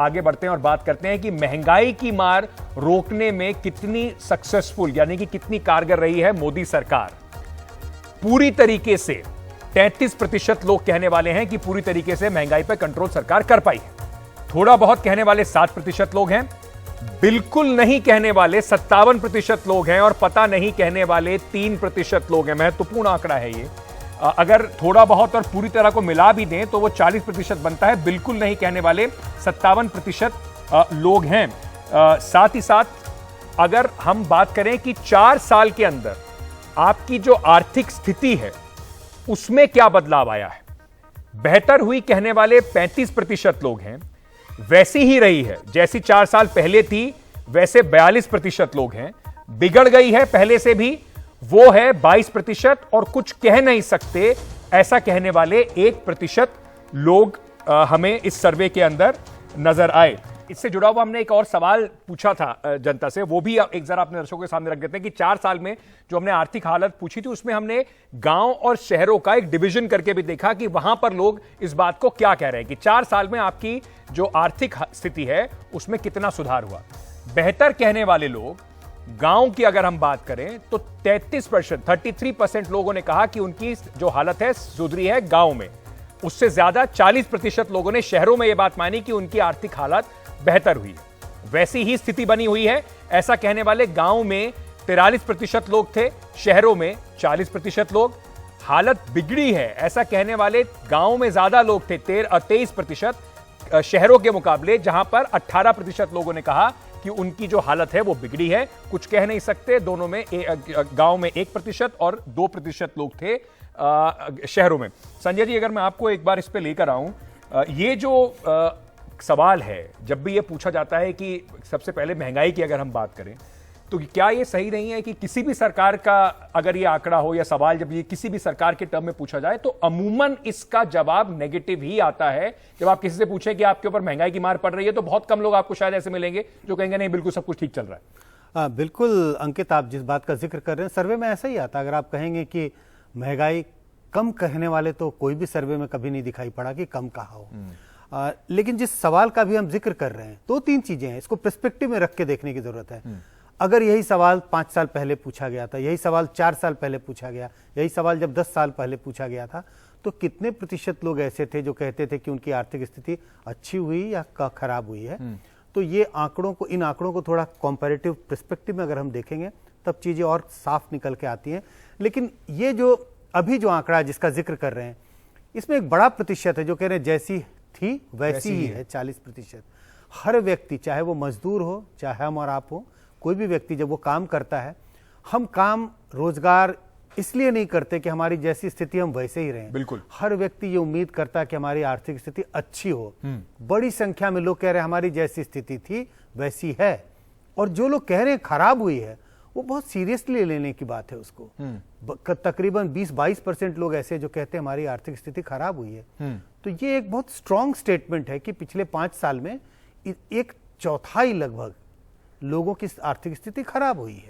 आगे बढ़ते हैं और बात करते हैं कि महंगाई की मार रोकने में कितनी सक्सेसफुल यानी कि कितनी कारगर रही है मोदी सरकार। पूरी तरीके से 33% लोग कहने वाले हैं कि पूरी तरीके से महंगाई पर कंट्रोल सरकार कर पाई है। थोड़ा बहुत कहने वाले 7% लोग हैं, बिल्कुल नहीं कहने वाले 57% लोग हैं और पता नहीं कहने वाले 3% लोग हैं। महत्वपूर्ण आंकड़ा है ये। अगर थोड़ा बहुत और पूरी तरह को मिला भी दें तो वो 40% बनता है। बिल्कुल नहीं कहने वाले 57% लोग हैं। साथ ही साथ अगर हम बात करें कि 4 साल के अंदर आपकी जो आर्थिक स्थिति है उसमें क्या बदलाव आया है, बेहतर हुई कहने वाले 35% लोग हैं। वैसी ही रही है जैसी 4 साल पहले थी वैसे 42% लोग हैं। बिगड़ गई है पहले से भी, वो है 22% और कुछ कह नहीं सकते ऐसा कहने वाले 1% लोग हमें इस सर्वे के अंदर नजर आए। इससे जुड़ा हुआ हमने एक और सवाल पूछा था जनता से, वो भी एक जरा अपने दर्शकों के सामने रख देते हैं कि 4 साल में जो हमने आर्थिक हालत पूछी थी उसमें हमने गांव और शहरों का एक डिवीजन करके भी देखा कि वहां पर लोग इस बात को क्या कह रहे हैं कि 4 साल में आपकी जो आर्थिक स्थिति है उसमें कितना सुधार हुआ। बेहतर कहने वाले लोग गांव की अगर हम बात करें तो 33% लोगों ने कहा कि उनकी जो हालत है सुधरी है गांव में। उससे ज्यादा 40% लोगों ने शहरों में यह बात मानी कि उनकी आर्थिक हालत बेहतर हुई है। वैसी ही स्थिति बनी हुई है ऐसा कहने वाले गांव में 43% लोग थे, शहरों में 40% लोग। हालत बिगड़ी है ऐसा कहने वाले गांव में ज्यादा लोग थे, 23% शहरों के मुकाबले, जहां पर 18% लोगों ने कहा कि उनकी जो हालत है वो बिगड़ी है। कुछ कह नहीं सकते, दोनों में गांव में 1% और 2% लोग थे शहरों में। संजय जी, अगर मैं आपको एक बार इस पे लेकर आऊं, ये जो सवाल है जब भी ये पूछा जाता है कि सबसे पहले महंगाई की अगर हम बात करें तो क्या ये सही नहीं है कि किसी भी सरकार का अगर ये आंकड़ा हो या सवाल जब ये किसी भी सरकार के टर्म में पूछा जाए तो अमूमन इसका जवाब नेगेटिव ही आता है। जब आप किसी से पूछें कि आपके ऊपर महंगाई की मार पड़ रही है तो बहुत कम लोग आपको शायद ऐसे मिलेंगे जो कहेंगे नहीं बिल्कुल सब कुछ ठीक चल रहा है। बिल्कुल अंकित, आप जिस बात का जिक्र कर रहे हैं सर्वे में ऐसा ही आता है। अगर आप कहेंगे कि महंगाई कम कहने वाले तो कोई भी सर्वे में कभी नहीं दिखाई पड़ा कि कम कहा हो। लेकिन जिस सवाल का भी हम जिक्र कर रहे हैं 2-3 चीजें हैं, इसको पर्सपेक्टिव में रख के देखने की जरूरत है। अगर यही सवाल 5 साल पहले पूछा गया था, यही सवाल 4 साल पहले पूछा गया, यही सवाल जब 10 साल पहले पूछा गया था तो कितने प्रतिशत लोग ऐसे थे जो कहते थे कि उनकी आर्थिक स्थिति अच्छी हुई या खराब हुई है। तो ये आंकड़ों को, इन आंकड़ों को थोड़ा कंपैरेटिव पर्सपेक्टिव में अगर हम देखेंगे तब चीजें और साफ निकल के आती हैं। लेकिन ये जो अभी जो आंकड़ा जिसका जिक्र कर रहे हैं इसमें एक बड़ा प्रतिशत है जो कह रहे हैं जैसी थी वैसी ही है, 40%। हर व्यक्ति, चाहे वो मजदूर हो चाहे हम और आप हो, कोई भी व्यक्ति जब वो काम करता है, हम काम रोजगार इसलिए नहीं करते कि हमारी जैसी स्थिति हम वैसे ही रहें। बिल्कुल, हर व्यक्ति ये उम्मीद करता है कि हमारी आर्थिक स्थिति अच्छी हो। बड़ी संख्या में लोग कह रहे हैं हमारी जैसी स्थिति थी वैसी है, और जो लोग कह रहे हैं खराब हुई है वो बहुत सीरियसली लेने की बात है उसको। तकरीबन 20-22% लोग ऐसे जो कहते हैं हमारी आर्थिक स्थिति खराब हुई है। तो ये एक बहुत स्ट्रॉन्ग स्टेटमेंट है कि पिछले 5 साल में 1/4 लगभग लोगों की आर्थिक स्थिति खराब हुई है।